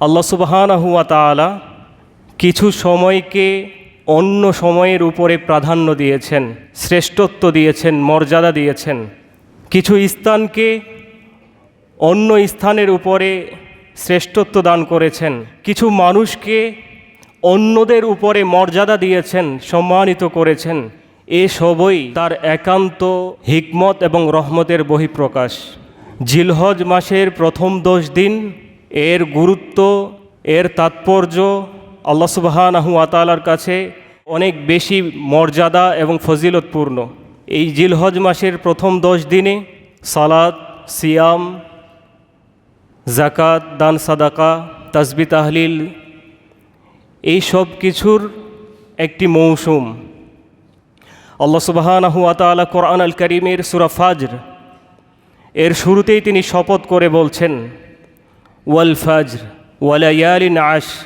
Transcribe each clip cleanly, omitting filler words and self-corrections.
আল্লাহ সুবহানাহু ওয়া তাআলা কিছু সময়কে অন্য সময়ের উপরে প্রাধান্য দিয়েছেন, শ্রেষ্ঠত্ব দিয়েছেন, মর্যাদা দিয়েছেন। কিছু স্থানকে অন্য স্থানের উপরে শ্রেষ্ঠত্ব দান করেছেন। কিছু মানুষকে অন্যদের উপরে মর্যাদা দিয়েছেন, সম্মানিত করেছেন। এ সবই তার একান্ত হিকমত এবং রহমতের বহিঃপ্রকাশ। জিলহজ মাসের প্রথম 10 দিন, এর গুরুত্ব, এর তাৎপর্য আল্লাহ সুবহানাহু ওয়া তাআলার কাছে অনেক বেশি মর্যাদা এবং ফজিলতপূর্ণ। এই জিলহজ মাসের প্রথম 10 দিনে সালাত, সিয়াম, জাকাত, দান সাদাকা, তাসবিহ তাহলিল এই সব কিছুর একটি মৌসুম। আল্লাহ সুবহানাহু ওয়া তাআলা কোরআন আল কারীমের সূরা ফাজর এর শুরুতেই তিনি শপথ করে বলছেন, ওয়াল ফাজর ওয়া লায়ালিন আশর,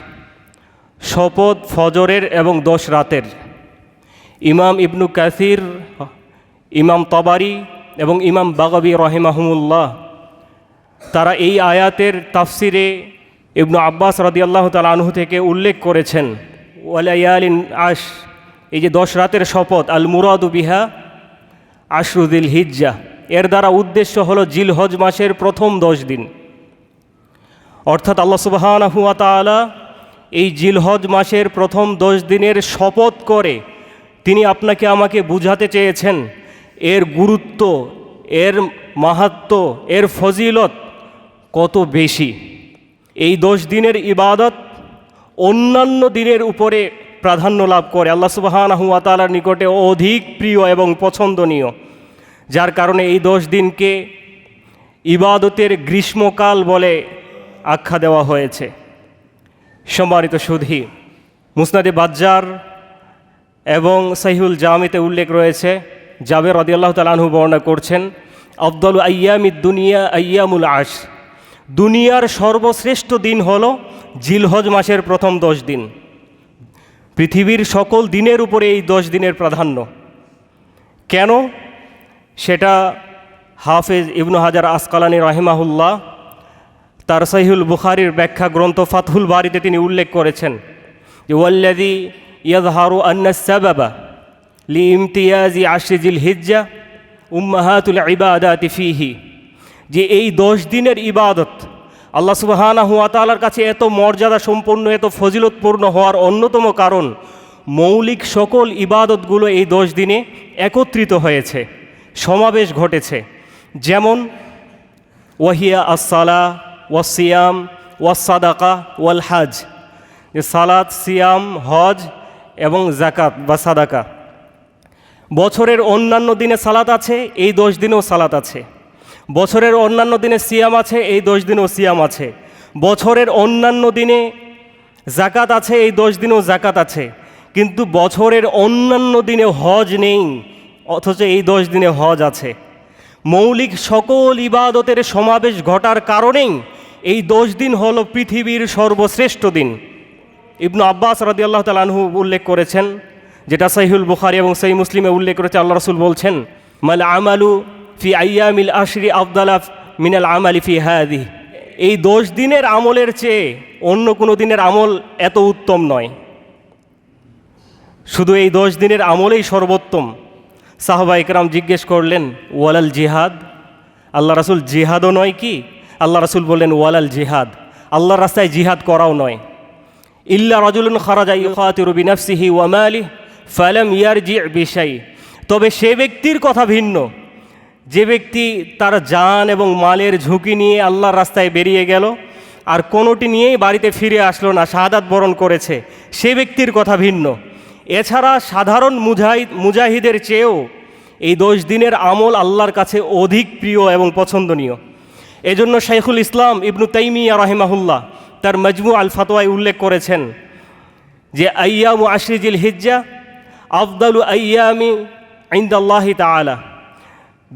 শপথ ফজরের এবং 10 রাতের। ইমাম ইবনু কাসির, ইমাম তবারি এবং ইমাম বাগাবী রাহিমাহুমুল্লাহ তারা এই আয়াতের তাফসিরে ইবনু আব্বাস রাদিয়াল্লাহু তাআলা আনহু থেকে উল্লেখ করেছেন, ওয়া লায়ালিন আশর, এই যে 10 রাতের শপথ, আল মুরাদু বিহা আশরু যিল হিজ্জা, এর দ্বারা উদ্দেশ্য হলো জিলহজ মাসের প্রথম 10 দিন। অর্থাৎ আল্লাহ সুবহানাহু ওয়া তাআলা এই জিলহজ মাসের প্রথম 10 দিনের শপথ করে তিনি আপনাকে আমাকে বুঝাতে চেয়েছেন এর গুরুত্ব, এর মাহাত্ম্য, এর ফজিলত কত বেশি। এই 10 দিনের ইবাদত অন্যান্য দিনের উপরে প্রাধান্য লাভ করে, আল্লাহ সুবহানাহু ওয়া তাআলার নিকটে অধিক প্রিয় এবং পছন্দনীয়, যার কারণে এই 10 দিনকে ইবাদতের গ্রীষ্মকাল বলে আখ্যা দেওয়া হয়েছে। সম্মানিত সুধী, মুসনাদে বাজ্জার এবং সহিহুল জামিতে উল্লেখ রয়েছে, জাবের রাদিয়াল্লাহু তাআলা আনহু বর্ণনা করছেন, আফদালু আইয়ামিদ দুনিয়া আইয়ামুল আশর, দুনিয়ার সর্বশ্রেষ্ঠ দিন হলো জিলহজ মাসের প্রথম 10 দিন। পৃথিবীর সকল দিনের উপরে এই 10 দিনের প্রাধান্য। কেন? সেটা হাফেজ ইবনু হাজার আসকালানী রাহিমাহুল্লাহ তার সহিহুল বুখারীর ব্যাখ্যা গ্রন্থ ফাতহুল বারিতে তিনি উল্লেখ করেছেন যে, ওয়াল্লাযী ইয়াযহারু আন্না সাবাবা লিইমতিয়াজি আশরি জিল হিজ্জা উম্মাহাতুল ইবাদাতি ফীহি, যে এই 10 দিনের ইবাদত আল্লাহ সুবহানাহু ওয়া তাআলার কাছে এত মর্যাদা সম্পন্ন, এত ফজিলতপূর্ণ হওয়ার অন্যতম কারণ মৌলিক সকল ইবাদতগুলো এই 10 দিনে একত্রিত হয়েছে, সমাবেশ ঘটেছে। যেমন ওয়াহিয়া আস-সালাহ ওয়াস সিয়াম ওয়াস সাদাকা ওয়াল হজ, যে সালাত, সিয়াম, হজ এবং জাকাত বা সাদাকা। বছরের অন্যান্য দিনে সালাত আছে, এই 10 দিনেও সালাত আছে। বছরের অন্যান্য দিনে সিয়াম আছে, এই 10 দিনেও সিয়াম আছে। বছরের অন্যান্য দিনে জাকাত আছে, এই 10 দিনেও জাকাত আছে। কিন্তু বছরের অন্যান্য দিনে হজ নেই, অথচ এই 10 দিনে হজ আছে। মৌলিক সকল ইবাদতের সমাবেশ ঘটার কারণেই এই 10 দিন হলো পৃথিবীর সর্বশ্রেষ্ঠ দিন। ইবনু আব্বাস রাদিয়াল্লাহু তাআলা আনহু উল্লেখ করেছেন, যেটা সহিহুল বুখারী এবং সহিহ মুসলিমে উল্লেখ করেছে, আল্লাহ রাসূল বলছেন, মাল আমালু ফি আইয়ামিল আশরি আফদালা মিনাল আমালি ফি হাদিহি, এই 10 দিনের আমলের চেয়ে অন্য কোনো দিনের আমল এত উত্তম নয়, শুধু এই 10 দিনের আমলেই সর্বোত্তম। সাহাবা ইকরাম জিজ্ঞেস করলেন, ওয়ালাল জিহাদ, আল্লাহ রাসূল জিহাদও নয় কি? আল্লাহ রাসূল বললেন, ওয়ালাল জিহাদ, আল্লাহর রাস্তায় জিহাদ করাও নয়। ইল্লা রাজুলুন খারাজা ইউকাতিরু বিনাফসিহি ওয়া মালিহি ফালাম ইয়ারজি বিশাই, তবে সে ব্যক্তির কথা ভিন্ন, যে ব্যক্তি তার জান এবং মালের ঝুঁকি নিয়ে আল্লাহর রাস্তায় বেরিয়ে গেল আর কোনোটি নিয়েই বাড়িতে ফিরে আসলো না, শাহাদাত বরণ করেছে, সে ব্যক্তির কথা ভিন্ন। এছাড়া সাধারণ মুজাহিদের চেয়েও এই 10 দিনের আমল আল্লাহর কাছে অধিক প্রিয় এবং পছন্দনীয়। এজন্য শাইখুল ইসলাম ইবনু তাইমিয়া রাহিমাহুল্লাহ তার মাজমু আল ফাতওয়ায় উল্লেখ করেছেন যে, আইয়ামু আশরি জিল হিজ্জা আফদালু আইয়ামি ইনদাল্লাহি তাআলা,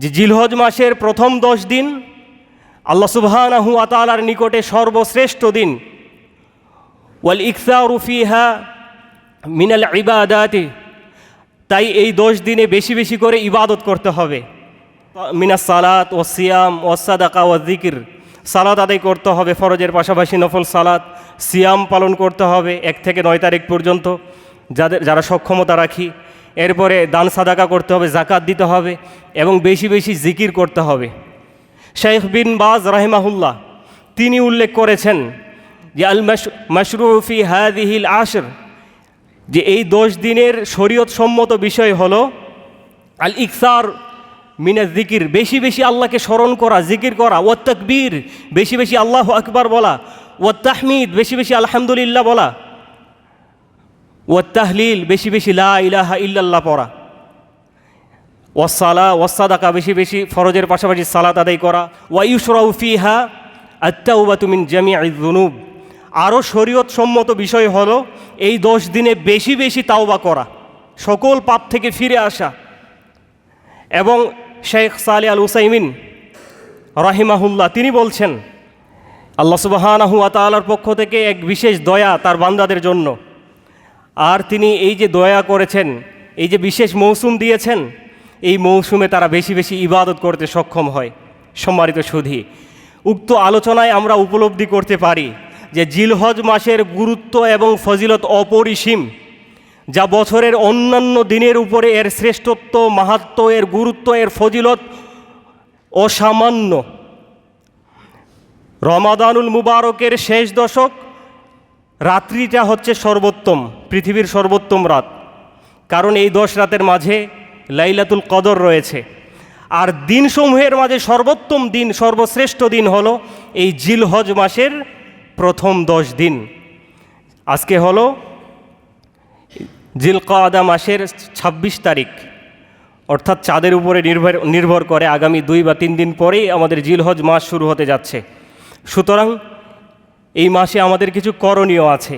যে জিলহজ মাসের প্রথম 10 দিন আল্লাহ সুবহানাহু ওয়া তাআলার নিকটে সর্বশ্রেষ্ঠ দিন। ওয়াল ইকসারু ফিহা মিনাল ইবাদাতি, তাই এই 10 দিনে বেশি বেশি করে ইবাদত করতে হবে। মিনাস সালাত ওয়াস সিয়াম ওয়াস সাদাকা ওয়াজ যিকর, সালাত আদায় করতে হবে, ফরজের পাশাপাশি নফল সালাত, সিয়াম পালন করতে হবে 1 থেকে 9 তারিখ পর্যন্ত যারা সক্ষমতা রাখি। এরপরে দান সাদাকা করতে হবে, জাকাত দিতে হবে এবং বেশি বেশি জিকির করতে হবে। শেখ বিন বাজ রাহিমাহুল্লাহ তিনি উল্লেখ করেছেন যে আল মাশরুফি হাদিহিল আশর, যে এই 10 দিনের শরীয়ত সম্মত বিষয় হলো আল ইকসার মিনা জিকির, বেশি বেশি আল্লাহকে স্মরণ করা, জিকির করা, ওয়াত তাকবীর, বেশি বেশি আল্লাহু আকবার বলা, ওয়াত তাহমিদ, বেশি বেশি আলহামদুলিল্লাহ বলা, ওয়াত তাহলিল, বেশি বেশি লা ইলাহা ইল্লাল্লাহ পড়া, ওয়াসসালা ওয়াসসাদাকা, বেশি বেশি ফরজের পাশাপাশি সালাত আদায় করা, ওয়া ইউশরাউ ফিহা আত-তাওবাতু মিন জামিইয যুনুব। আরও শরীয়ত সম্মত বিষয় হলো এই 10 দিনে বেশি বেশি তাওবা করা, সকল পাপ থেকে ফিরে আসা। এবং শেখ সালেহ আল উসাইমিন রাহিমাহুল্লাহ তিনি বলছেন আল্লাহ সুবহানাহু ওয়া তাআলার পক্ষ থেকে এক বিশেষ দয়া তার বান্দাদের জন্য, আর তিনি এই যে দয়া করেছেন, এই যে বিশেষ মৌসুম দিয়েছেন, এই মৌসুমে তারা বেশি বেশি ইবাদত করতে সক্ষম হয়। সম্মানিত সুধী, উক্ত আলোচনায় আমরা উপলব্ধি করতে পারি যে জিলহজ মাসের গুরুত্ব এবং ফজিলত অপরিসীম, যা বছরের অন্যান্য দিনের উপরে এর শ্রেষ্ঠত্ব, মাহাত্ম্য, এর গুরুত্ব, এর ফজিলত অসামান্য। রমাদানুল মুবারকের শেষ দশক রাত্রিটা হচ্ছে সর্বোত্তম, পৃথিবীর সর্বোত্তম রাত, কারণ এই 10 রাতের মাঝে লাইলাতুল কদর রয়েছে। আর দিনসমূহের মাঝে সর্বোত্তম দিন, সর্বশ্রেষ্ঠ দিন হলো এই জিলহজ মাসের প্রথম 10 দিন। আজকে হলো জিলকাদা মাসের 26 তারিখ, অর্থাৎ চাঁদের উপরে নির্ভর করে আগামী 2 বা 3 দিন পরেই আমাদের জিলহজ মাস শুরু হতে যাচ্ছে। সুতরাং এই মাসে আমাদের কিছু করণীয় আছে,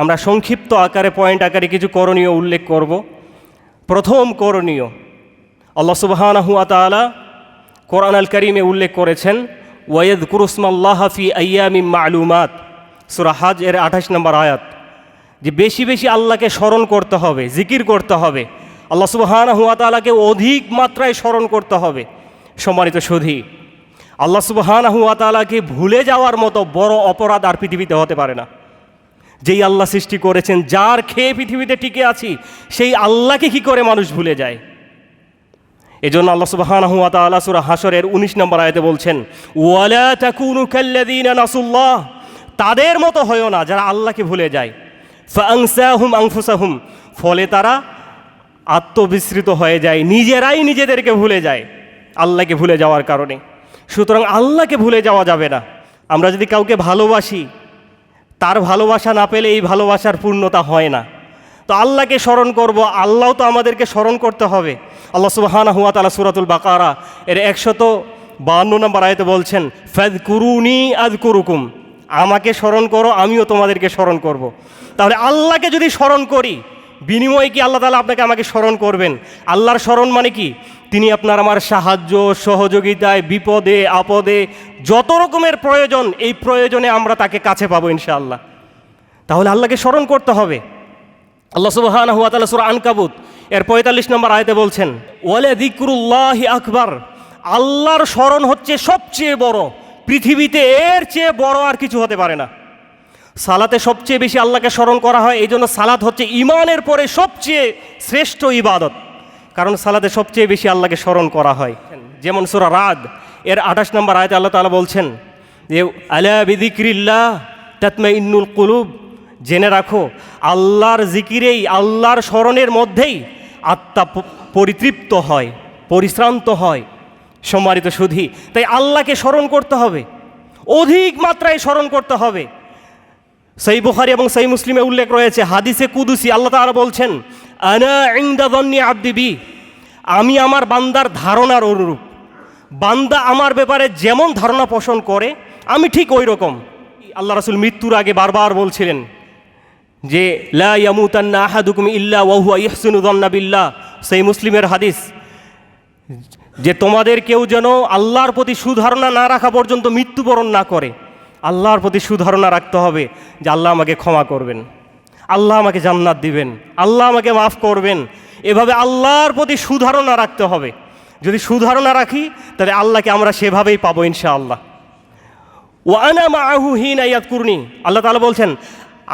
আমরা সংক্ষিপ্ত আকারে পয়েন্ট আকারে কিছু করণীয় উল্লেখ করব। প্রথম করণীয়, আল্লাহ সুবহানাহু ওয়া তাআলা কোরআন আল কারীমে উল্লেখ করেছেন ওয়ায়াযকুরু ইসমাল্লাহি ফি আইয়ামিম মা'লুমাত, সূরা হজ এর 28 নম্বর আয়াত, যে বেশি বেশি আল্লাহকে স্মরণ করতে হবে, জিকির করতে হবে, আল্লাহ সুবহানাহু ওয়া তাআলাকে অধিক মাত্রায় স্মরণ করতে হবে। সম্মানিত সুধী, আল্লাহ সুবহানাহু ওয়া তাআলাকে ভুলে যাওয়ার মতো বড় অপরাধ আর পৃথিবীতে হতে পারে না। যেই আল্লাহ সৃষ্টি করেছেন, যার খেয়ে পৃথিবীতে টিকে আছি, সেই আল্লাহকে কি করে মানুষ ভুলে যায়? এজন্য আল্লাহ সুবহানাহু ওয়া তাআলা সূরা হাশরের 19 নম্বর আয়াতে বলছেন ওয়ালা তাকুনু কাল্লাযীনা নাসুল্লাহ, তাদের মতো হয়ো না যারা আল্লাহকে ভুলে যায়। ফাআনসাহুম আনফুসাহুম, ফলে তারা আত্মবিস্মৃত হয়ে যায়, নিজেরাই নিজেদেরকে ভুলে যায় আল্লাহকে ভুলে যাওয়ার কারণে। সুতরাং আল্লাহকে ভুলে যাওয়া যাবে না। আমরা যদি কাউকে ভালোবাসি, তার ভালোবাসা না পেলে এই ভালোবাসার পূর্ণতা হয় না। তো আল্লাহকে স্মরণ করব, আল্লাহ তো আমাদেরকে স্মরণ করতে হবে। আল্লাহ সুবহানাহু ওয়া তাআলা সূরাতুল বাকারা এর 152 নম্বর আয়াতে বলছেন ফাযকুরুনি আযকুরুকুম, আমাকে স্মরণ করো, আমিও তোমাদেরকে স্মরণ করব। তাহলে আল্লাহকে যদি স্মরণ করি, বিনিময়ে কি আল্লাহ তাআলা আপনাকে আমাকে স্মরণ করবেন? আল্লাহর স্মরণ মানে কি? তিনি আপনার আমার সাহায্য সহযোগিতায়, বিপদে আপদে, যত রকমের প্রয়োজন, এই প্রয়োজনে আমরা তাকে কাছে পাবো ইনশাআল্লাহ। তাহলে আল্লাহকে স্মরণ করতে হবে। আল্লাহ সুবহানাহু ওয়া তাআলা সূরা আনকাবুত এর 45 নম্বর আয়াতে বলছেন ওয়ালা যিকরুল্লাহি আকবার, আল্লাহর স্মরণ হচ্ছে সবচেয়ে বড়, পৃথিবীতে এর চেয়ে বড় আর কিছু হতে পারে না। সালাতে সবচেয়ে বেশি আল্লাহকে স্মরণ করা হয়, এই জন্য সালাত হচ্ছে ঈমানের পরে সবচেয়ে শ্রেষ্ঠ ইবাদত, কারণ সালাতে সবচেয়ে বেশি আল্লাহকে স্মরণ করা হয়। যেমন সূরা রাদ এর 28 নম্বর আয়াতে আল্লাহ তাআলা বলছেন যে আলা বিযিকরিল্লাহ তাতমাইন্নুল কুলুব, জেনে রাখো আল্লাহর জিকিরেই, আল্লাহর স্মরণের মধ্যেই আত্মা পরিতৃপ্ত হয়, পরিশ্রান্ত হয়। সম্মানিত সুধী, তাই আল্লাহকে স্মরণ করতে হবে, অধিক মাত্রায় স্মরণ করতে হবে। সহিহ বুখারী এবং সহিহ মুসলিমে উল্লেখ রয়েছে হাদিসে কুদুসি, আল্লাহ তাআলা বলছেন আনা ইনদা যান্নি আবদি বি, আমি আমার বান্দার ধারণার অনুরূপ। বান্দা আমার ব্যাপারে যেমন ধারণা পোষণ করে আমি ঠিক ওই রকম। আল্লাহ রাসূল মৃত্যুর আগে বারবার বলছিলেন যে লা ইয়ামুতান্না আহাদুকুম ইল্লা ওয়া হুয়া ইহসিনু যান্না বিল্লাহ, সহিহ মুসলিমের হাদিস, যে তোমাদের কেউ যেন আল্লাহর প্রতি সুধারণা না রাখা পর্যন্ত মৃত্যুবরণ না করে। আল্লাহর প্রতি সুধারণা রাখতে হবে যে আল্লাহ আমাকে ক্ষমা করবেন, আল্লাহ আমাকে জান্নাত দিবেন, আল্লাহ আমাকে মাফ করবেন। এভাবে আল্লাহর প্রতি সুধারণা রাখতে হবে। যদি সুধারণা রাখি তাহলে আল্লাহকে আমরা সেভাবেই পাবো ইনশাআল্লাহ। ওয়া আনা মাআহু হিনা ইয়াযকুরনি, আল্লাহ তাআলা বলছেন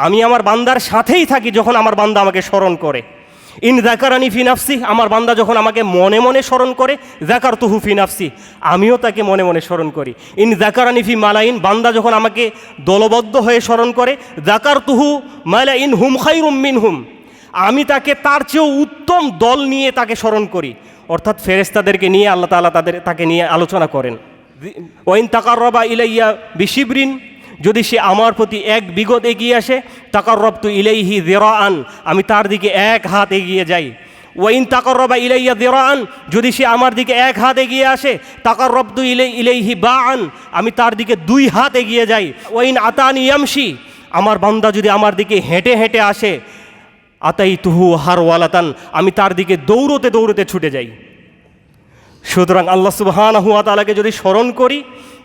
আমি আমার বান্দার সাথেই থাকি যখন আমার বান্দা আমাকে স্মরণ করে। ইন যাকারানি ফি নাফসি, আমার বান্দা যখন আমাকে মনে মনে স্মরণ করে, যাকারতুহু ফি নাফসি, আমিও তাকে মনে মনে স্মরণ করি। ইন যাকারানি ফি মালাইন, বান্দা যখন আমাকে দলবদ্ধ হয়ে স্মরণ করে, যাকারতুহু মালাইন হুম খায়রুম মিনহুম, আমি তাকে তার চেয়েও উত্তম দল নিয়ে তাকে স্মরণ করি। অর্থাৎ ফেরেশতাদেরকে নিয়ে আল্লাহ তাআলা তাকে নিয়ে আলোচনা করেন। ওয়াইন তাকাররাবা ইলাইয়া বিশিবরিন, যদি সে আমার প্রতি এক বিগত এগিয়ে আসে, তাকাররাবতু ইলাইহি যিরাআন, আমি তার দিকে এক হাত এগিয়ে যাই। ওয়াইন তাকাররাবা ইলাইয়া যিরাআন, যদি সে আমার দিকে এক হাত এগিয়ে আসে, তাকাররাবতু ইলাইহি বাআন, আমি তার দিকে 2 হাত এগিয়ে যাই। ওয়াইন আতানি ইয়ামশি, আমার বান্দা যদি আমার দিকে হেঁটে হেঁটে আসে, আতাইতুহু হারওয়ালাতান, আমি তার দিকে দৌড়তে দৌড়তে ছুটে যাই। সুতরাং আল্লাহ সুবহানাহু ওয়া তাআলাকে যদি স্মরণ করি,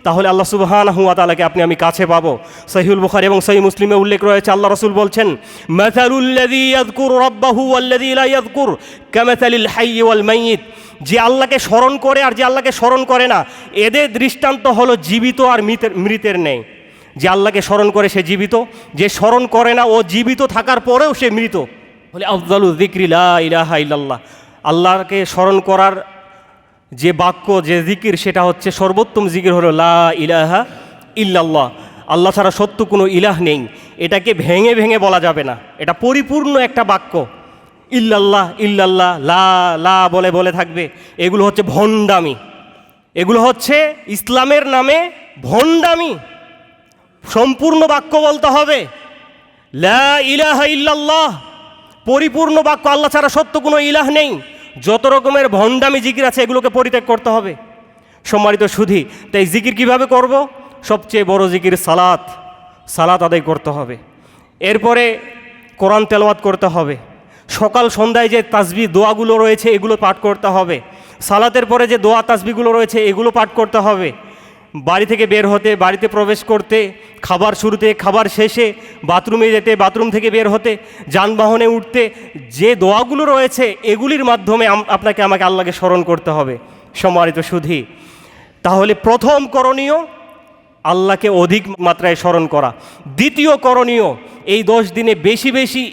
তাহলে আল্লাহ সুবহানাহু ওয়া তাআলাকে আমি কাছে পাবো। সহিহুল বুখারী এবং সহিহ মুসলিমে উল্লেখ রয়েছে, আল্লাহ রাসূল বলছেন, মাসালুল্লাযী ইয়াযকুরু রাব্বাহু ওয়াল্লাযী লা ইয়াযকুর কামাসালিল হাইয়্যি ওয়াল মাইয়িত, যে আল্লাহকে স্মরণ করে আর যে আল্লাহকে স্মরণ করে না, এদের দৃষ্টান্ত হলো জীবিত আর মৃতের নেই। যে আল্লাহকে স্মরণ করে সে জীবিত, যে স্মরণ করে না ও জীবিত থাকার পরেও সে মৃত। বলে আফযালু যিকরি লা ইলাহা ইল্লাল্লাহ, আল্লাহকে স্মরণ করার যে বাক্য, যে জিকির, সেটা হচ্ছে সর্বোত্তম জিকির হলো লা ইলাহা ইল্লাল্লাহ, আল্লাহ ছাড়া সত্য কোনো ইলাহ নেই। এটাকে ভেঙে ভেঙে বলা যাবে না, এটা পরিপূর্ণ একটা বাক্য। ইল্লাল্লাহ ইল্লাল্লাহ লা লা বলে বলে থাকবে, এগুলো হচ্ছে ভণ্ডামি, এগুলো হচ্ছে ইসলামের নামে ভণ্ডামি। সম্পূর্ণ বাক্য বলতে হবে লা ইলাহা ইল্লাল্লাহ, পরিপূর্ণ বাক্য, আল্লাহ ছাড়া সত্য কোনো ইলাহ নেই। যত রকমের ভণ্ডামি জিকির আছে এগুলোকে পরিত্যাগ করতে হবে। সম্মানিত সুধী, তাই জিকির কিভাবে করব? সবচেয়ে বড় জিকির সালাত, সালাত আদায় করতে হবে। এরপরে কোরআন তেলাওয়াত করতে হবে। সকাল সন্ধ্যায় যে তাসবিহ দোয়াগুলো রয়েছে এগুলো পাঠ করতে হবে। সালাতের পরে যে দোয়া তাসবিহগুলো রয়েছে এগুলো পাঠ করতে হবে। বাড়ি থেকে বের হতে, বাড়িতে প্রবেশ করতে, খাবার শুরুতে, খাবার শেষে, বাথরুমে যেতে, বাথরুম থেকে বের হতে, যানবাহনে উঠতে, যে দোয়াগুলো রয়েছে এগুলির মাধ্যমে আমাকে আল্লাহকে স্মরণ করতে হবে। সম্মানিত সুধী, তাহলে প্রথম করণীয় আল্লাহকে অধিক মাত্রায় স্মরণ করা। দ্বিতীয় করণীয়, এই 10 দিনে বেশি বেশি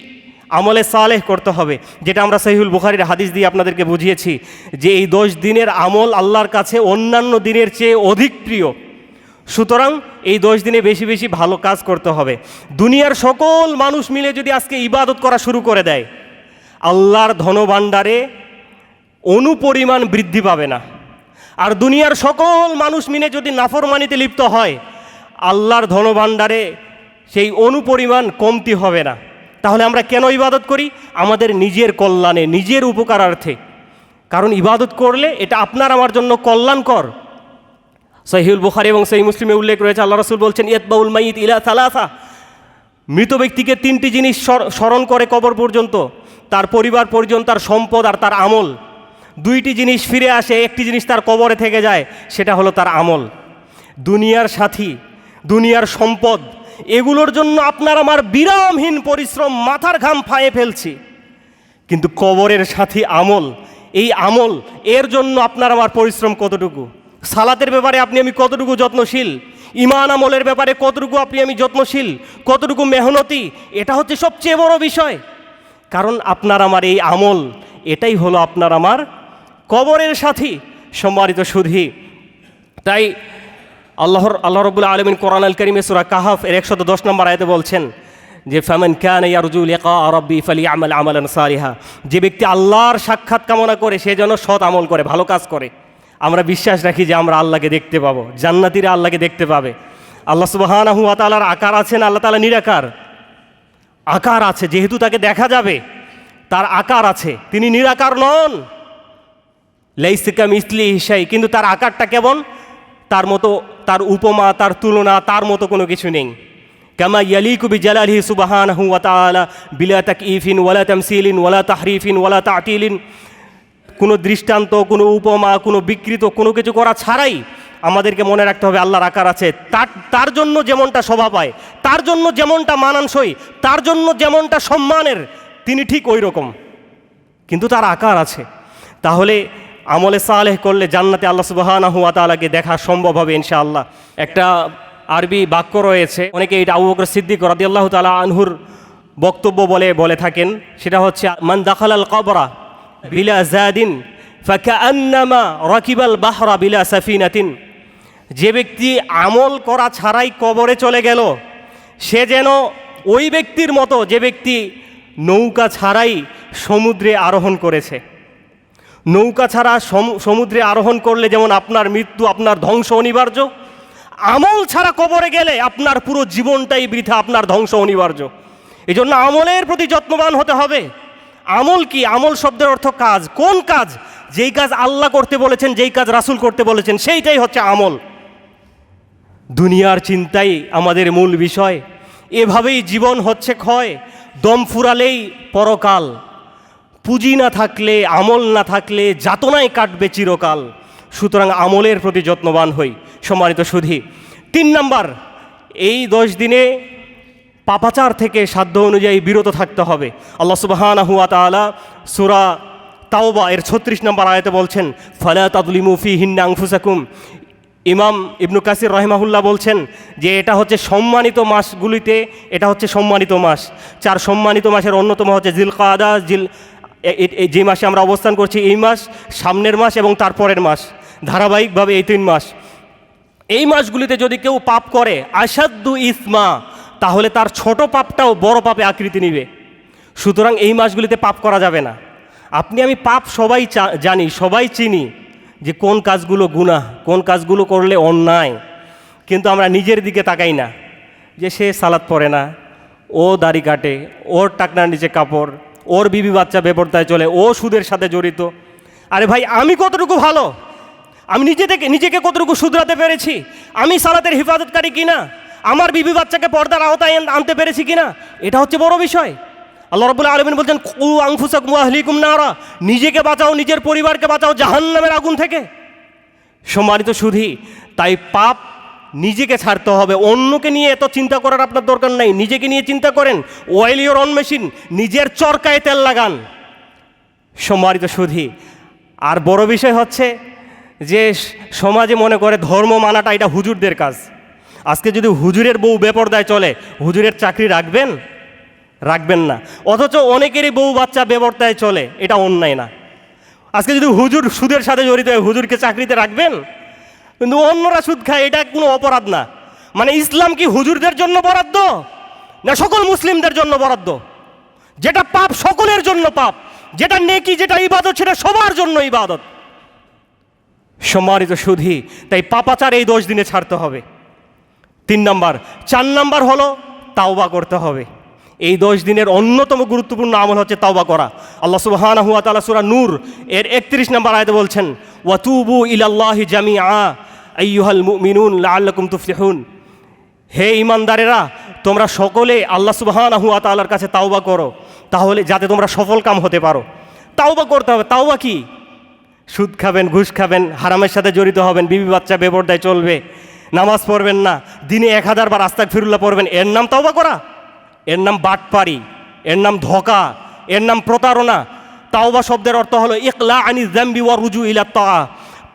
আমলে সালেহ করতে হবে, যেটা আমরা সহিহুল বুখারীর হাদিস দিয়ে আপনাদেরকে বুঝিয়েছি যে এই 10 দিনের আমল আল্লাহর কাছে অন্যান্য দিনের চেয়ে অধিক প্রিয়। সুতরাং এই 10 দিনে বেশি বেশি ভালো কাজ করতে হবে। দুনিয়ার সকল মানুষ মিলে যদি আজকে ইবাদত করা শুরু করে দেয়, আল্লাহর ধনভাণ্ডারে অনুপরিমাণ বৃদ্ধি পাবে না। আর দুনিয়ার সকল মানুষ মিলে যদি নাফরমানিতে লিপ্ত হয়, আল্লাহর ধনভাণ্ডারে সেই অনুপরিমাণ কমতি হবে না। তাহলে আমরা কেন ইবাদত করি? আমাদের নিজের কল্যাণে, নিজের উপকারার্থে। কারণ ইবাদত করলে এটা আপনার আমার জন্য কল্যাণকর। সহিহুল বুখারী এবং সহিহ মুসলিমে উল্লেখ রয়েছে, আল্লাহ রাসূল বলছেন, ইয়াতবাউল মাইয়িত ইলা সালাসা, মৃত ব্যক্তিকে 3টি জিনিস স্মরণ করে কবর পর্যন্ত, তার পরিবার পর্যন্ত, তার সম্পদ আর তার আমল। 2টি জিনিস ফিরে আসে, একটি জিনিস তার কবরে থেকে যায়, সেটা হলো তার আমল। দুনিয়ার সাথী, দুনিয়ার সম্পদ, এগুলোর জন্য আপনার আমার বিরামহীন পরিশ্রম, মাথার ঘাম ফায়ে ফেলছি, কিন্তু কবরের সাথী আমল, এই আমল, এর জন্য আপনার আমার পরিশ্রম কতটুকু? সালাতের ব্যাপারে আমি কতটুকু যত্নশীল, ঈমান আমলের ব্যাপারে কতটুকু আমি যত্নশীল, কতটুকু মেহনতি, এটা হচ্ছে সবচেয়ে বড় বিষয়। কারণ আপনার আমার এই আমল, এটাই হলো আপনার আমার কবরের সাথী। সম্মানিত সুধী, তাই আল্লাহ রাব্বুল আলামিন কোরআন আল কারীমে সূরা কাহফ এর 110 নম্বর আয়াতে বলছেন যে ফামান কানা ইয়ারজু লিকা রাব্বি ফালিয়ামাল আমালান সালিহা, যে ব্যক্তি আল্লাহর সাক্ষাৎ কামনা করে সে যেন সৎ আমল করে, ভালো কাজ করে। আমরা বিশ্বাস রাখি যে আমরা আল্লাহকে দেখতে পাবো, জান্নাতীরা আল্লাহকে দেখতে পাবে। আল্লাহ সুবহানাহু ওয়া তাআলার আকার আছে না? আল্লাহ তাআলা নিরাকার, আকার আছে, যেহেতু তাকে দেখা যাবে তার আকার আছে, তিনি নিরাকার নন। লাইসা কামিসলিহি শাই, কিন্তু তার আকারটা কেমন? তার মতো, তার উপমা, তার তুলনা, তার মতো কোনো কিছু নেই। কামা ইয়ালিকু বিজালালিহি সুবহানাহু ওয়া তাআলা বিলা তাকইফিন ওয়ালা তামসিলিন ওয়ালা তাহরিফিন ওয়ালা তা'তিলিন, কোনো দৃষ্টান্ত, কোনো উপমা, কোনো বিকৃত কোনো কিছু করা ছাড়াই আমাদেরকে মনে রাখতে হবে আল্লাহর আকার আছে। তার জন্য যেমনটা শোভা পায়, তার জন্য যেমনটা মানানসই, তার জন্য যেমনটা সম্মানের, তিনি ঠিক ওই রকম, কিন্তু তার আকার আছে। তাহলে আমলে সালেহ করলে জান্নাতে আল্লাহ সুবহানাহু ওয়া তাআলাকে দেখা সম্ভব হবে ইনশাআল্লাহ। একটা আরবি বাক্য রয়েছে, অনেকে এটা আবু বকর সিদ্দিক রাদিয়াল্লাহু তাআলা আনহুর বক্তব্য বলে থাকেন। সেটা হচ্ছে, মান দাখালাল কবরা বিলা জাদিন ফাকান্নামা রাকিবাল বাহরা বিলা সাফিনাতিন। যে ব্যক্তি আমল করা ছাড়াই কবরে চলে গেল, সে যেন ওই ব্যক্তির মতো যে ব্যক্তি নৌকা ছাড়াই সমুদ্রে আরোহণ করেছে। নৌকা ছাড়া সমুদ্রে আরোহণ করলে যেমন আপনার মৃত্যু, আপনার ধ্বংস অনিবার্য, আমল ছাড়া কবরে গেলে আপনার পুরো জীবনটাই বৃথা, আপনার ধ্বংস অনিবার্য। এই জন্য আমলের প্রতি যত্নবান হতে হবে। আমল কি? আমল শব্দের অর্থ কাজ। কোন কাজ? যেই কাজ আল্লাহ করতে বলেছেন, যেই কাজ রাসূল করতে বলেছেন, সেইটাই হচ্ছে আমল। দুনিয়ার চিন্তাই আমাদের মূল বিষয়। এভাবেই জীবন হচ্ছে ক্ষয়। দম ফুরালেই পরকাল। পুঁজি না থাকলে, আমল না থাকলে যাতনায় কাটবে চিরকাল। সুতরাং আমলের প্রতি যত্নবান হই। সম্মানিত সুধী, 3 নাম্বার, এই 10 দিনে পাপাচার থেকে সাধ্য অনুযায়ী বিরত থাকতে হবে। আল্লাহ সুবহানাহু ওয়া তাআলা সূরা তাওবা এর 36 নম্বর আয়াতে বলছেন, ফালা তাযলিমু ফীহিন্না আনফুসাকুম। ইমাম ইবনু কাসির রাহিমাহুল্লাহ বলছেন যে এটা হচ্ছে সম্মানিত মাসগুলিতে, এটা হচ্ছে সম্মানিত মাস। 4 সম্মানিত মাসের অন্যতম হচ্ছে জিলকাদা, যে মাসে আমরা অবস্থান করছি এই মাস, সামনের মাস এবং তারপরের মাস, ধারাবাহিকভাবে এই 3 মাস। এই মাসগুলিতে যদি কেউ পাপ করে, আসাদ্দু ইসমা, তাহলে তার ছোট পাপটাও বড় পাপে আকৃতি নিবে। সুতরাং এই মাসগুলিতে পাপ করা যাবে না। আপনি আমি পাপ সবাই জানি, সবাই চিনি যে কোন কাজগুলো গুনাহ, কোন কাজগুলো করলে অন্যায়, কিন্তু আমরা নিজের দিকে তাকাই না। যে সে সালাত পড়ে না, ও দাড়ি কাটে, ওর টাকনার নিচে কাপড়, ওর বিবি বাচ্চা বেপরদায় চলে, ও সুদের সাথে জড়িত। আরে ভাই, আমি কতটুকু ভালো? আমি নিজেকে কতটুকু শুধরাতে পেরেছি? আমি সালাতের হিফাজতকারী কিনা? আমার বিবি বাচ্চাকে পর্দার আওতায় আনতে পেরেছি কিনা? এটা হচ্ছে বড় বিষয়। আল্লাহ রাব্বুল আলামিন বলছেন, কু আনফুসাকুম ওয়া আহলিকুম নারা, নিজেকে বাঁচাও, নিজের পরিবারকে বাঁচাও জাহান্নামের আগুন থেকে। সম্মানিত সুধী, তাই পাপ নিজেকে ছাড়তে হবে। অন্যকে নিয়ে এত চিন্তা করার আপনার দরকার নাই। নিজেকে নিয়ে চিন্তা করেন। অয়েল ইওর অন মেশিন, নিজের চরকায় তেল লাগান। সম্মানিত সুধী, আর বড় বিষয় হচ্ছে যে সমাজে মনে করে ধর্ম মানাটা এটা হুজুরদের কাজ। আজকে যদি হুজুরের বউ বেপরদায় চলে, হুজুরের চাকরি রাখবেন? রাখবেন না। অথচ অনেকেরই বউ বাচ্চা বেপরদায় চলে, এটা অন্যায় না? আজকে যদি হুজুর সুদের সাথে জড়িত হয়, হুজুরকে চাকরিতে রাখবেন? কিন্তু অন্যরা সুদ খায়, এটা কোনো অপরাধ না। মানে ইসলাম কি হুজুরদের জন্য বরাদ্দ, না সকল মুসলিমদের জন্য বরাদ্দ? যেটা পাপ সকলের জন্য পাপ, যেটা নেকি, যেটা ইবাদত, সেটা সবার জন্য ইবাদত। সম্মানিত সুধী, তাই পাপাচার এই 10 দিনে ছাড়তে হবে। 3 নাম্বার। 4 নাম্বার হলো তাওবা করতে হবে। এই 10 দিনের অন্যতম গুরুত্বপূর্ণ আমল হচ্ছে তাওবা করা। আল্লাহ সুবহানাহু ওয়া তাআলা সূরা নূর এর 31 নম্বর আয়াতে বলছেন, ওয়াতুবু ইলাল্লাহি জামিআ আইয়ুহাল মুমিনুন লাআল্লাকুম তুফলিহুন। হে ঈমানদারেরা, তোমরা সকলে আল্লাহ সুবহানাহু ওয়া তাআলার কাছে তাওবা করো, তাহলে যাতে তোমরা সফল কাম হতে পারো। তাওবা করতে হবে। তাওবা কি? সুদ খাবেন, ঘুষ খাবেন, হারামের সাথে জড়িত হবেন, বিবি বাচ্চা বেপরদায় চলবে, নামাজ পড়বেন না, দিনে 1000 বার আস্তাগফিরুল্লাহ পড়বেন, এর নাম তাওবা করা? এর নাম বাটপারি, এর নাম ধোঁকা, এর নাম প্রতারণা। তাওবা শব্দের অর্থ হলো ইকলা আনি যামবি ওয়া রুজু ইলা তাআ,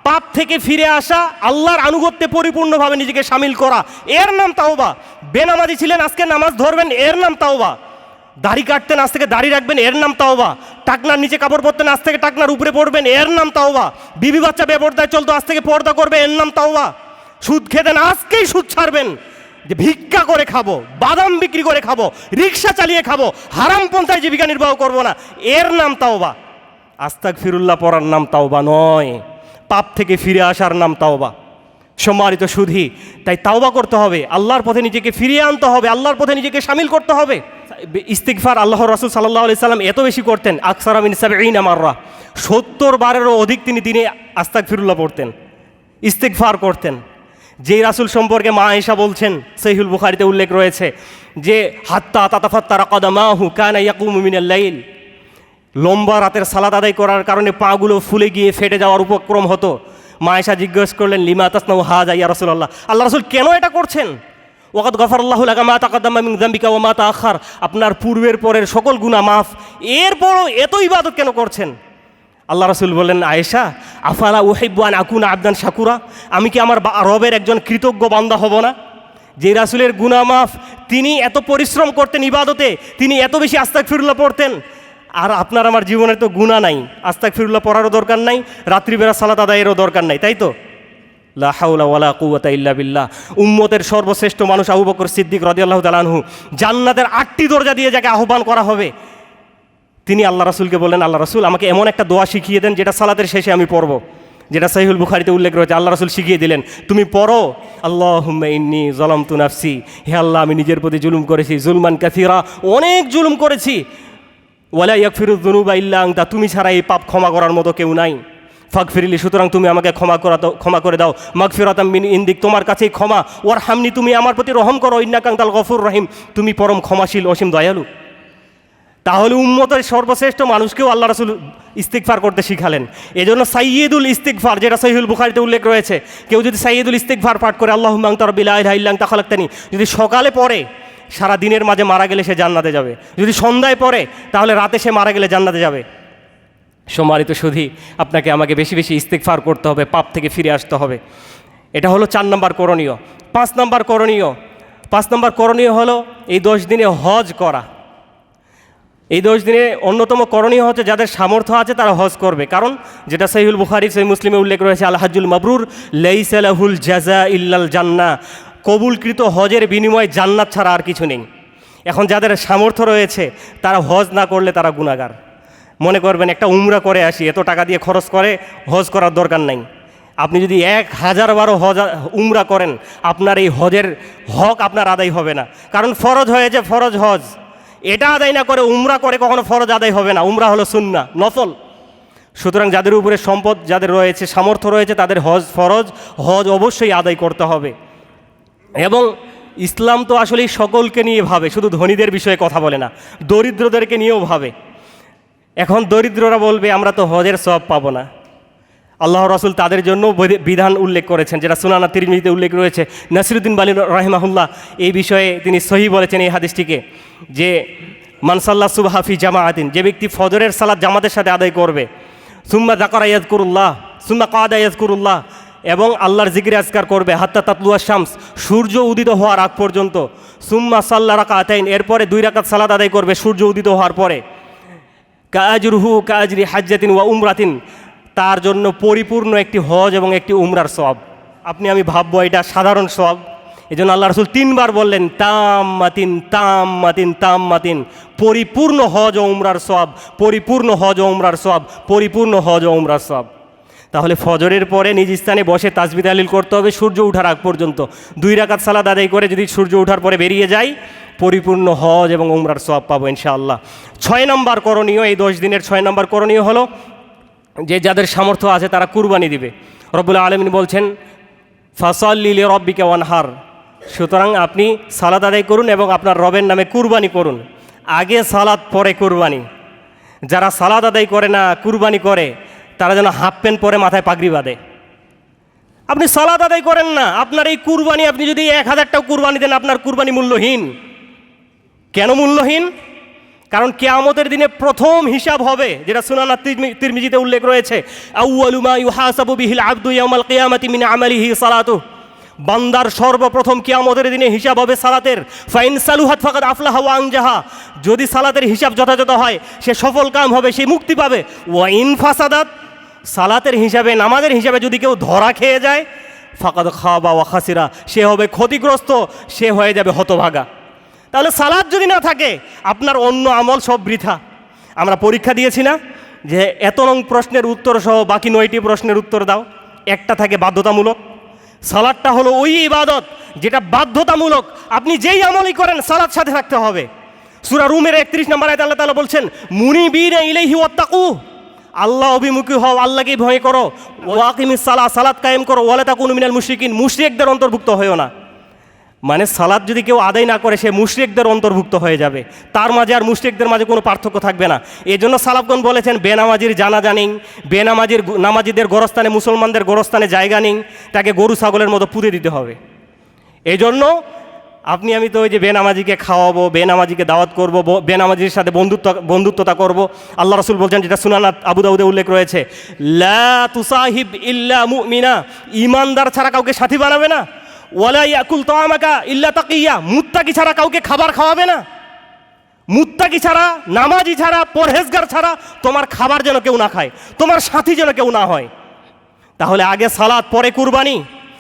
পাপ থেকে ফিরে আসা, আল্লাহর আনুগত্যে পরিপূর্ণভাবে নিজেকে শামিল করা, এর নাম তাওবা। বেনামাজি ছিলেন, আজকে নামাজ ধরবেন, এর নাম তাওবা। দাড়ি কাটতেন, আজ থেকে দাড়ি রাখবেন, এর নাম তাওবা। টাকনার নিচে কাপড় পরতেন, আজ থেকে টাকনার উপরে পড়বেন, এর নাম তাওবা। বিবি বাচ্চা বেপরদায় চলতো, আজ থেকে পর্দা করবে, এর নাম তাওবা। সুদ খেতেন, আজকেই সুদ ছাড়বেন। যে ভিক্ষা করে খাবো, বাদাম বিক্রি করে খাবো, রিক্সা চালিয়ে খাবো, হারাম পন্থায় জীবিকা নির্বাহ করবো না, এর নাম তাওবা। আস্তাগফিরুল্লাহ পড়ার নাম তাওবা নয়, পাপ থেকে ফিরে আসার নাম তাওবা। সম্মানিত সুধী, তাই তাওবা করতে হবে, আল্লাহর পথে নিজেকে ফিরিয়ে আনতে হবে, আল্লাহর পথে নিজেকে শামিল করতে হবে। ইস্তিগফার আল্লাহর রাসূল সাল্লাল্লাহু আলাইহি সাল্লাম এত বেশি করতেন, আকসারা মিন 70 মাররা, 70 বারেরও অধিক তিনি দিনে আস্তাগফিরুল্লাহ পড়তেন, ইস্তিগফার করতেন। যেই রাসূল সম্পর্কে মা আয়েশা বলছেন, সহিহুল বুখারীতে উল্লেখ রয়েছে যে হাত্তা তাতাফাত্তারা কদামাহু কানা ইয়াকুমু মিনাল লাইল, লম্বা রাতের সালাত আদায় করার কারণে পাগুলো ফুলে গিয়ে ফেটে যাওয়ার উপক্রম হতো। মা আয়েশা জিজ্ঞেস করলেন, লিমা তাসনাউ হাযা ইয়া রাসূলুল্লাহ, আল্লাহ রাসূল কেন এটা করছেন? ওয়াকাদ গাফারাল্লাহু লাকা মা তাকাদ্দামা মিন যামবিকা ওয়া মা তাআখার, আপনার পূর্বের পরের সকল গুনাহ মাফ, এরপরও এত ইবাদত কেন করছেন? আল্লাহ রাসূল বললেন, আয়েশা আফালা উহিব্বু আন আকুনা আবদান শাকুরা, আমি কি আমার রবের একজন কৃতজ্ঞ বান্দা হব না? যে রাসূলের গুনাহ মাফ, তিনি এত পরিশ্রম করতেন ইবাদতে, তিনি এত বেশি আস্তাগফিরুল্লাহ পড়তেন। আর আপনার আমার জীবনে তো গুনাহ নাই, আস্তাগফিরুল্লাহ পড়ারও দরকার নাই, রাত্রিবেলা সালাত আদায়েরও দরকার নাই, তাই তো? লা হাওলা ওয়ালা কুওয়াতা ইল্লা বিল্লাহ। উম্মতের সর্বশ্রেষ্ঠ মানুষ আবু বকর সিদ্দিক রাদিয়াল্লাহু তাআলা আনহু, জান্নাতের 8টি দরজা দিয়ে যাকে আহ্বান করা হবে, তিনি আল্লাহ রাসূলকে বললেন, আল্লাহ রাসূল আমাকে এমন একটা দোয়া শিখিয়ে দেন যেটা সালাতের শেষে আমি পড়ব, যেটা সহিহুল বুখারীতে উল্লেখ রয়েছে। আল্লাহ রাসূল শিখিয়ে দিলেন, তুমি পড়ো, আল্লাহুম্মা ইন্নী যালামতু নাফসি, হে আল্লাহ আমি নিজের প্রতি জুলুম করেছি, জুলমান কাসীরা, অনেক জুলুম করেছি, ওয়ালা ইয়াগফিরুয যুনুবা ইল্লা আনতা, তুমি ছাড়া এই পাপ ক্ষমা করার মতো কেউ নাই, ফাগফিরলি, সুতরাং তুমি আমাকে ক্ষমা করে দাও, মাগফিরাতাম মিন ইনদিক, তোমার কাছেই ক্ষমা, ওয়ারহামনি, তুমি আমার প্রতি রহম করো, ইন্নাকা আনতাল গফুর রহিম, তুমি পরম ক্ষমাশীল অসীম দয়ালু। তাহলে উম্মতের সর্বশ্রেষ্ঠ মানুষকেও আল্লাহ রাসূল ইস্তিগফার করতে শিখালেন। এজন্য সাইয়্যিদুল ইস্তিগফার, যেটা সহিহুল বুখারীতে উল্লেখ রয়েছে, কেউ যদি সাইয়্যিদুল ইস্তিগফার পাঠ করে, আল্লাহুম্মা আনতা রাব্বি লা ইলাহা ইল্লা আনতা খালাকতানি, যদি সকালে পড়ে সারা দিনের মাঝে মারা গেলে সে জান্নাতে যাবে, যদি সন্ধ্যায় পড়ে তাহলে রাতে সে মারা গেলে জান্নাতে যাবে। সম্মানিত সুধী, আপনাকে আমাকে বেশি বেশি ইস্তিগফার করতে হবে, পাপ থেকে ফিরে আসতে হবে। এটা হলো 4 নম্বর করণীয়। 5 নম্বর করণীয় হলো এই 10 দিনে হজ করা। এই 10 দিনে অন্যতম করণীয় হচ্ছে যাদের সামর্থ্য আছে তারা হজ করবে, কারণ যেটা সহিহুল বুখারী সহিহ মুসলিমে উল্লেখ রয়েছে, আল হাজ্জুল মাবরুর লাইসা লাহুল জাযা ইল্লাল জান্নাহ, কবুলকৃত হজের বিনিময়ে জান্নাত ছাড়া আর কিছু নেই। এখন যাদের সামর্থ্য রয়েছে তারা হজ না করলে তারা গুনাহগার। মনে করবেন একটা উমরা করে আসি, এত টাকা দিয়ে খরচ করে হজ করার দরকার নাই। আপনি যদি 1000 বারও উমরা করেন, আপনার এই হজের হক আপনার আদায় হবে না, কারণ ফরজ হয়েছে, ফরজ হজ, এটা আদায় না করে উমরা করে কখনো ফরজ আদায় হবে না। উমরা হলো সুন্নাহ, নফল। সুতরাং যাদের উপরে সম্পদ যাদের রয়েছে, সামর্থ্য রয়েছে, তাদের হজ ফরজ, হজ অবশ্যই আদায় করতে হবে। এবং ইসলাম তো আসলেই সকলকে নিয়ে ভাবে, শুধু ধনীদের বিষয়ে কথা বলে না, দরিদ্রদেরকে নিয়েও ভাবে। এখন দরিদ্ররা বলবে আমরা তো হজের সওয়াব পাবো না। আল্লাহ রাসূল তাদের জন্য বিধান উল্লেখ করেছেন, যেটা সুনান তিরমিজিতে উল্লেখ রয়েছে। নাসিরুদ্দিন বালী রাহিমাহুল্লাহ এই বিষয়ে তিনি সহি বলেছেন এই হাদিসটিকে, যে মান সাল্লা সুবহা ফি জামাআতিন, যে ব্যক্তি ফজরের সালাত জামাতের সাথে আদায় করবে, সুম্মা যাকারা ইয়াযকুরুল্লাহ, সুম্মা কাদা ইয়াযকুরুল্লাহ, এবং আল্লাহর জিকির আজকার করবে, হাত্তা তাতলুয়া শামস, সূর্য উদিত হওয়ার আগ পর্যন্ত, সুম্মা সাল্লা রাকাতাইন, এরপরে 2 রাকাত সালাত আদায় করবে সূর্য উদিত হওয়ার পরে, কাআজরুহু কাআজরি হাজ্জাতিন ওয়া উমরাতিন, তার জন্য পরিপূর্ণ একটি হজ এবং একটি উমরার সওয়াব। আপনি আমি ভাববো এটা সাধারণ সওয়াব, এই জন্য আল্লাহ রাসূল 3 বার বললেন তাম্মাতিন তাম্মাতিন তাম্মাতিন, পরিপূর্ণ হজ ও উমরার সওয়াব, পরিপূর্ণ হজ ও উমরার সওয়াব, পরিপূর্ণ হজ ও উমরার সওয়াব। তাহলে ফজরের পরে নিজ স্থানে বসে তাসবিহ তাহলিল করতে হবে সূর্য ওঠার আগ পর্যন্ত, 2 রাকাত সালাত আদায় করে যদি সূর্য ওঠার পরে বেরিয়ে যায়, পরিপূর্ণ হজ এবং উমরার সওয়াব পাবো ইনশাআল্লাহ। 6 নম্বর করণীয়, এই 10 দিনের 6 নম্বর করণীয় হলো যে যাদের সামর্থ্য আছে তারা কুরবানি দিবে। রব্বুল আলামিন বলছেন ফাসাল্লি লিরাব্বিকা ওয়ানহার, সুতরাং আপনি সালাত আদায় করুন এবং আপনার রবের নামে কুরবানি করুন। আগে সালাত পরে কুরবানি। যারা সালাত আদায় করে না, কুরবানি করে, তারা যেন হাফ প্যান্ট পরে মাথায় পাগড়ি বাঁধে। আপনি সালাত আদায় করেন না, আপনার এই কুরবানি, আপনি যদি 1000টাও কুরবানি দেন, আপনার কুরবানি মূল্যহীন। কেন মূল্যহীন? কারণ কিয়ামতের দিনে প্রথম হিসাব হবে, যেটা সুনান তিরমিজিতে উল্লেখ রয়েছে, আউয়ালু মা ইউহাসাবু বিহিল আবদু ইয়াউমাল কিয়ামাতি মিন আমালিহি সালাতু, বান্দার সর্বপ্রথম কিয়ামতের দিনে হিসাব হবে সালাতের। ফাইন সালুহাত ফাকাদ আফলাহা ওয়া আনজাহা, যদি সালাতের হিসাব যথাযথ হয় সে সফল কাম হবে, সে মুক্তি পাবে। ওয়া ইন ফাসাদাত, সালাতের হিসাবে, নামাজের হিসাবে যদি কেউ ধরা খেয়ে যায়, ফাকাদ খাবা ওয়া খাসিরা, সে হবে ক্ষতিগ্রস্ত, সে হয়ে যাবে হতভাগা। তাহলে সালাত যদি না থাকে, আপনার অন্য আমল সব বৃথা। আমরা পরীক্ষা দিয়েছি না, যে এত নং প্রশ্নের উত্তর সহ বাকি 9টি প্রশ্নের উত্তর দাও, একটা থাকে বাধ্যতামূলক। সালাতটা হলো ওই ইবাদত যেটা বাধ্যতামূলক, আপনি যেই আমলই করেন সালাত সাথে থাকতে হবে। সূরা রুমের 31 নম্বর আয়াতে আল্লাহ তাআলা বলছেন মুনিবিনা ইলাইহি ওয়াত্তাকু, আল্লাহ অভিমুখী হও, আল্লাহকে ভয় করো, ওয়াকিমিস সালাহ, সালাত কায়েম করো, ওয়ালা তাকুনু মিনাল মুশরিকিন, মুশরিকদের অন্তর্ভুক্ত হয়েও না। মানে সালাত যদি কেউ আদায় না করে সে মুশরিকদের অন্তর্ভুক্ত হয়ে যাবে, তার মাঝে আর মুশরিকদের মাঝে কোনো পার্থক্য থাকবে না। এই জন্য সালাফগণ বলেছেন বেনামাজির জানাজা নেই, নামাজিদের গোরস্থানে, মুসলমানদের গোরস্থানে জায়গা নেই, তাকে গরু ছাগলের মতো পুঁতে দিতে হবে। এই জন্য আপনি আমি তো ওই যে বেনামাজিকে খাওয়াবো, বেনামাজিকে দাওয়াত করব, বেনামাজির সাথে বন্ধুত্বতা করব। আল্লাহ রাসূল বলছেন, যেটা সুনান আবু দাউদে উল্লেখ রয়েছে, লা তুসাহিব ইল্লা মুমিনা, ঈমানদার ছাড়া কাউকে সাথী বানাবে না। ওয়ালা ইয়াকুল তাআমাকা ইল্লা তাকিয়া, মুত্তাকি ছাড়া কাউকে খাবার খাওয়াবে না। মুত্তাকি ছাড়া, নামাজি ছাড়া, পরহেজগার ছাড়া তোমার খাবার যেন কেউ না খায়, তোমার সাথী যেন কেউ না হয়। তাহলে আগে সালাত পরে কুরবানি।